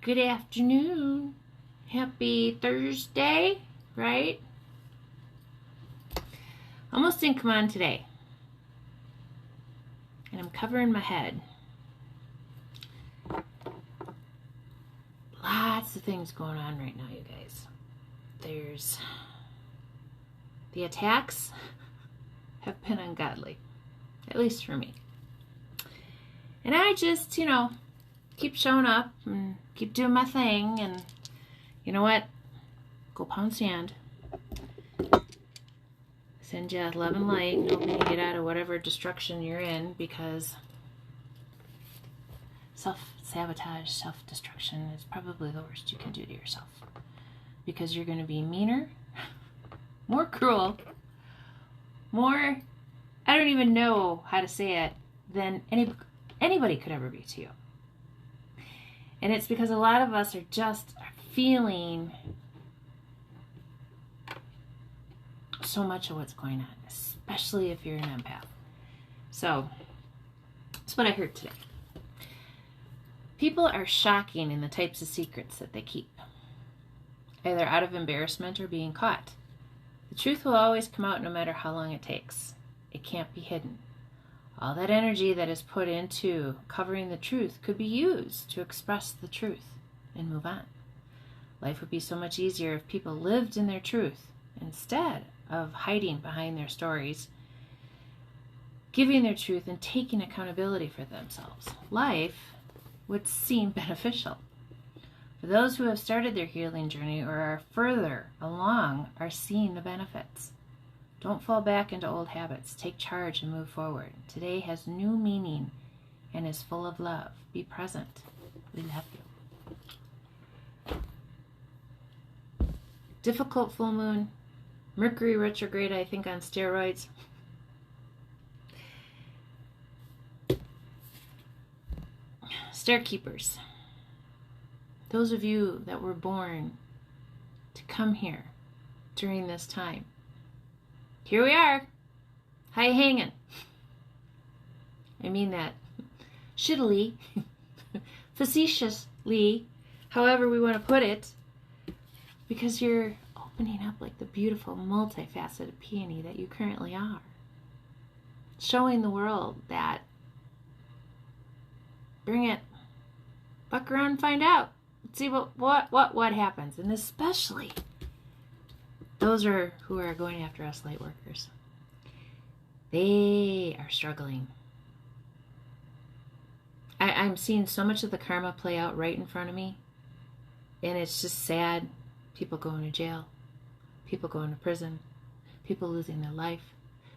Good afternoon. Happy Thursday, right? Almost didn't come on today. And I'm covering my head. Lots of things going on right now, you guys. There's the attacks have been ungodly, at least for me. And I just, keep showing up and keep doing my thing. And you know what? Go pound sand. Send you love and light and hoping you get out of whatever destruction you're in, because self-sabotage, self-destruction is probably the worst you can do to yourself. Because you're going to be meaner, more cruel, more, I don't even know how to say it, than anybody could ever be to you. And it's because a lot of us are feeling so much of what's going on, especially if you're an empath. So, that's what I heard today. People are shocking in the types of secrets that they keep, either out of embarrassment or being caught. The truth will always come out no matter how long it takes. It can't be hidden. All that energy that is put into covering the truth could be used to express the truth and move on. Life would be so much easier if people lived in their truth instead of hiding behind their stories, giving their truth and taking accountability for themselves. Life would seem beneficial. For those who have started their healing journey or are further along are seeing the benefits. Don't fall back into old habits. Take charge and move forward. Today has new meaning and is full of love. Be present. We love you. Difficult full moon. Mercury retrograde, I think, on steroids. Stairkeepers. Those of you that were born to come here during this time. Here we are. High hanging. I mean that shittily, facetiously, however we want to put it, because you're opening up like the beautiful, multifaceted peony that you currently are. Showing the world that, bring it, fuck around and find out. Let's see what happens. And especially those who are going after us light workers. They are struggling. I'm seeing so much of the karma play out right in front of me. And it's just sad. People going to jail. People going to prison. People losing their life.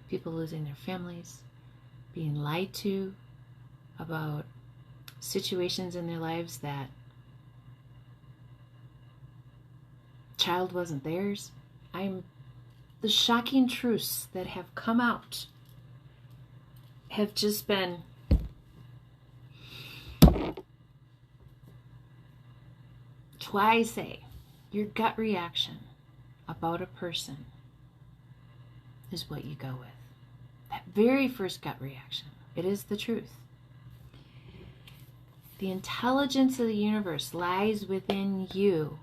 People losing their families. Being lied to about situations in their lives that child wasn't theirs. The shocking truths that have come out have just been why I say your gut reaction about a person is what you go with. That very first gut reaction. It is the truth. The intelligence of the universe lies within you.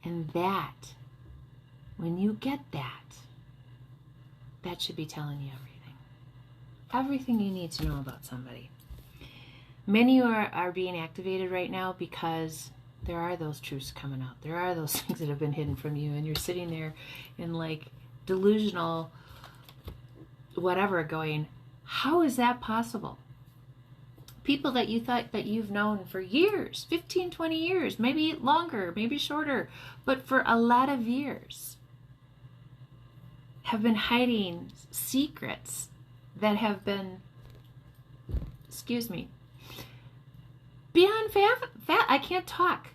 And that, when you get that should be telling you everything. Everything you need to know about somebody. Many are being activated right now because there are those truths coming out. There are those things that have been hidden from you, and you're sitting there in like delusional whatever going, how is that possible? People that you thought that you've known for years, 15, 20 years, maybe longer, maybe shorter, but for a lot of years, have been hiding secrets that have been, beyond I can't talk.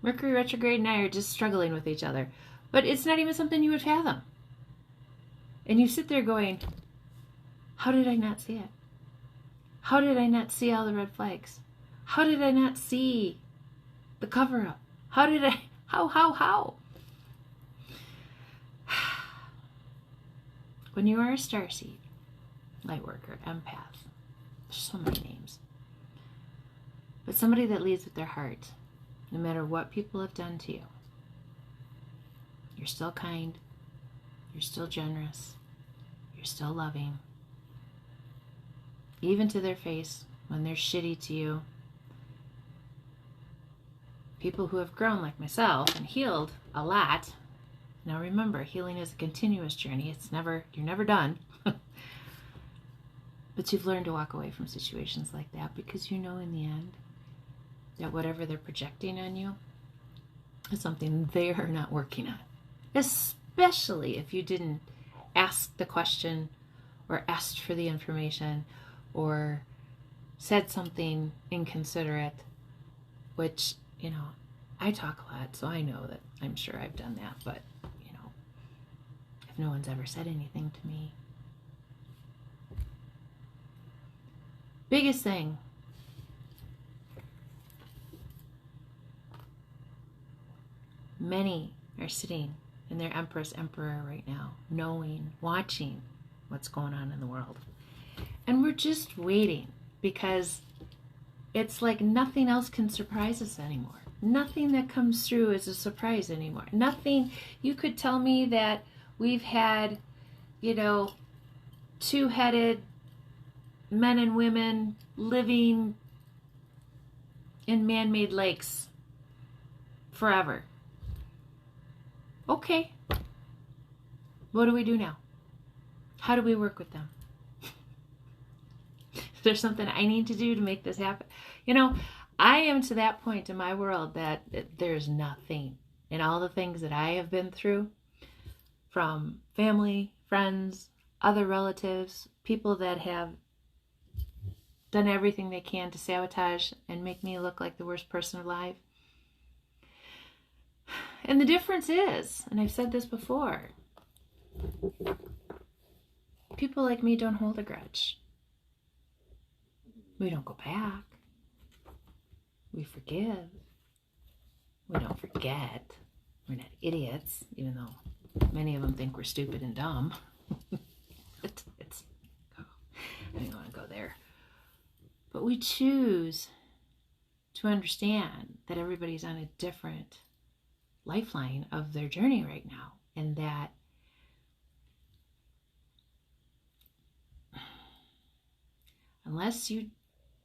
Mercury retrograde and I are just struggling with each other. But it's not even something you would fathom. And you sit there going, how did I not see it? How did I not see all the red flags? How did I not see the cover-up? How? When you are a starseed, lightworker, empath, there's so many names. But somebody that leads with their heart no matter what people have done to you, you're still kind, you're still generous, you're still loving, even to their face when they're shitty to you. People who have grown like myself and healed a lot. Now remember, healing is a continuous journey. You're never done. But you've learned to walk away from situations like that because you know in the end that whatever they're projecting on you is something they are not working on. Especially if you didn't ask the question or asked for the information or said something inconsiderate, which, I talk a lot, so I know that I'm sure I've done that, but, if no one's ever said anything to me. Biggest thing. Many are sitting in their Empress Emperor right now, knowing, watching what's going on in the world. And we're just waiting because it's like nothing else can surprise us anymore. Nothing that comes through is a surprise anymore. Nothing. You could tell me that we've had, two-headed men and women living in man-made lakes forever. Okay. What do we do now? How do we work with them? Is there something I need to do to make this happen? I am to that point in my world that there's nothing in all the things that I have been through, from family, friends, other relatives, people that have done everything they can to sabotage and make me look like the worst person alive. And the difference is, and I've said this before, people like me don't hold a grudge. We don't go back. We forgive. We don't forget. We're not idiots, even though many of them think we're stupid and dumb. I don't want to go there. But we choose to understand that everybody's on a different lifeline of their journey right now, and that unless you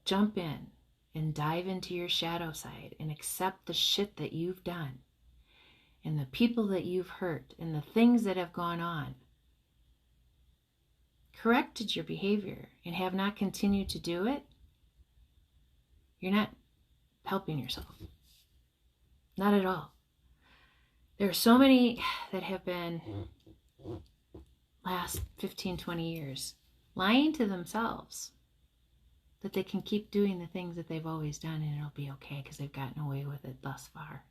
jump in and dive into your shadow side and accept the shit that you've done and the people that you've hurt and the things that have gone on, corrected your behavior, and have not continued to do it, you're not helping yourself. Not at all. There are so many that have been last 15, 20 years lying to themselves that they can keep doing the things that they've always done and it'll be okay because they've gotten away with it thus far.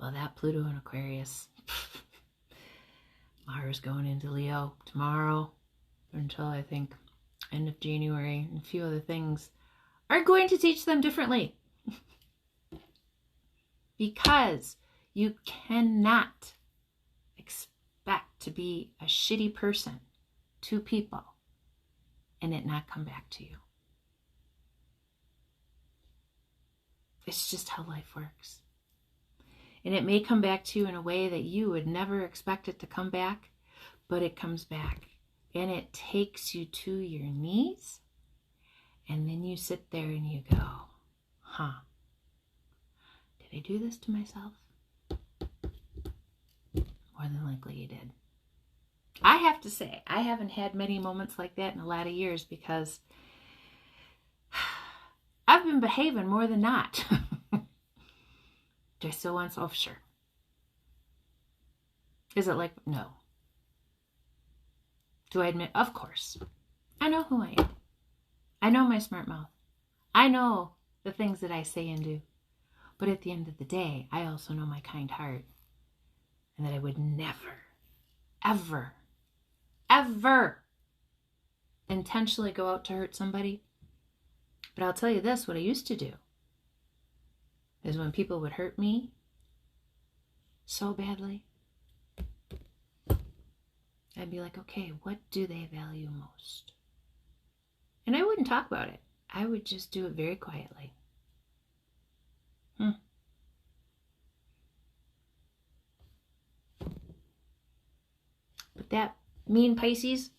Well, that Pluto in Aquarius, Mars going into Leo tomorrow until I think end of January, and a few other things are going to teach them differently. Because you cannot expect to be a shitty person to people and it not come back to you. It's just how life works. And it may come back to you in a way that you would never expect it to come back, but it comes back. And it takes you to your knees, and then you sit there and you go, did I do this to myself? More than likely you did. I have to say, I haven't had many moments like that in a lot of years because I've been behaving more than not. Do I still want to? Oh, sure. Is it like, no. Do I admit? Of course. I know who I am. I know my smart mouth. I know the things that I say and do. But at the end of the day, I also know my kind heart. And that I would never, ever, ever intentionally go out to hurt somebody. But I'll tell you this, what I used to do is when people would hurt me so badly, I'd be like, okay, what do they value most? And I wouldn't talk about it. I would just do it very quietly. that mean Pisces,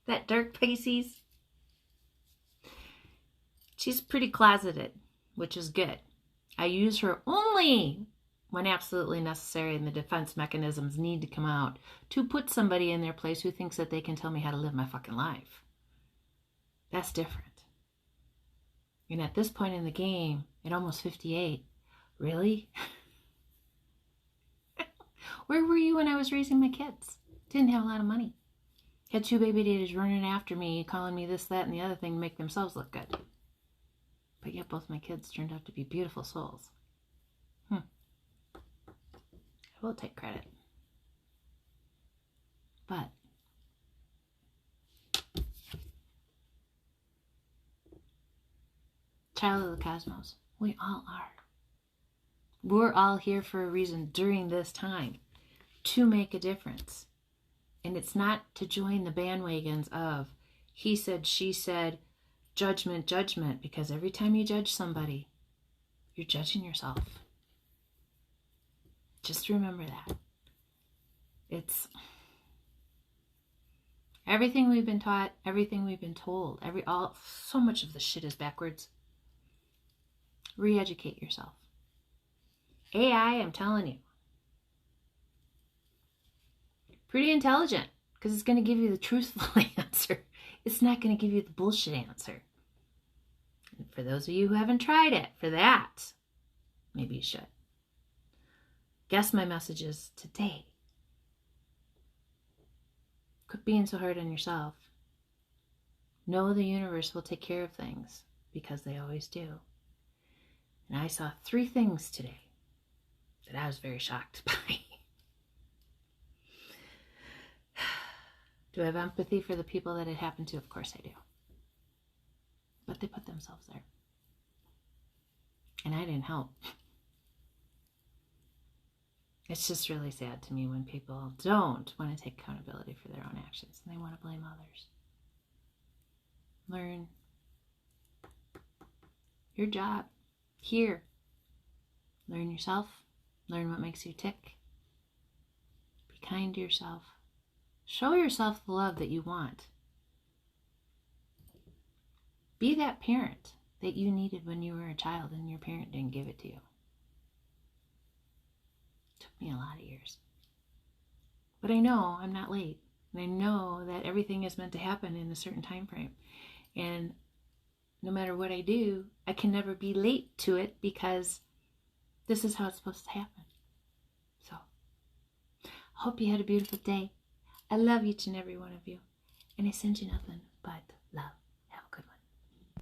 that dark Pisces, she's pretty closeted, which is good. I use her only when absolutely necessary and the defense mechanisms need to come out to put somebody in their place who thinks that they can tell me how to live my fucking life. That's different. And at this point in the game, at almost 58, really? Where were you when I was raising my kids? Didn't have a lot of money. Had 2 baby daddies running after me, calling me this, that, and the other thing to make themselves look good. But yet both my kids turned out to be beautiful souls. I will take credit. But child of the cosmos, we all are. We're all here for a reason during this time to make a difference. And it's not to join the bandwagons of he said, she said, judgment, judgment, because every time you judge somebody, you're judging yourself. Just remember that. It's everything we've been taught, everything we've been told, so much of the shit is backwards. Re-educate yourself. AI, I'm telling you, pretty intelligent, because it's going to give you the truthful answer. It's not going to give you the bullshit answer. And for those of you who haven't tried it, for that, maybe you should. Guess my messages today. Quit being so hard on yourself. Know the universe will take care of things, because they always do. And I saw 3 things today that I was very shocked by. Do I have empathy for the people that it happened to? Of course I do. But they put themselves there. And I didn't help. It's just really sad to me when people don't want to take accountability for their own actions and they want to blame others. Learn your job here. Learn yourself. Learn what makes you tick. Be kind to yourself. Show yourself the love that you want. Be that parent that you needed when you were a child and your parent didn't give it to you. It took me a lot of years. But I know I'm not late. And I know that everything is meant to happen in a certain time frame. And no matter what I do, I can never be late to it because this is how it's supposed to happen. So, I hope you had a beautiful day. I love each and every one of you. And I send you nothing but love.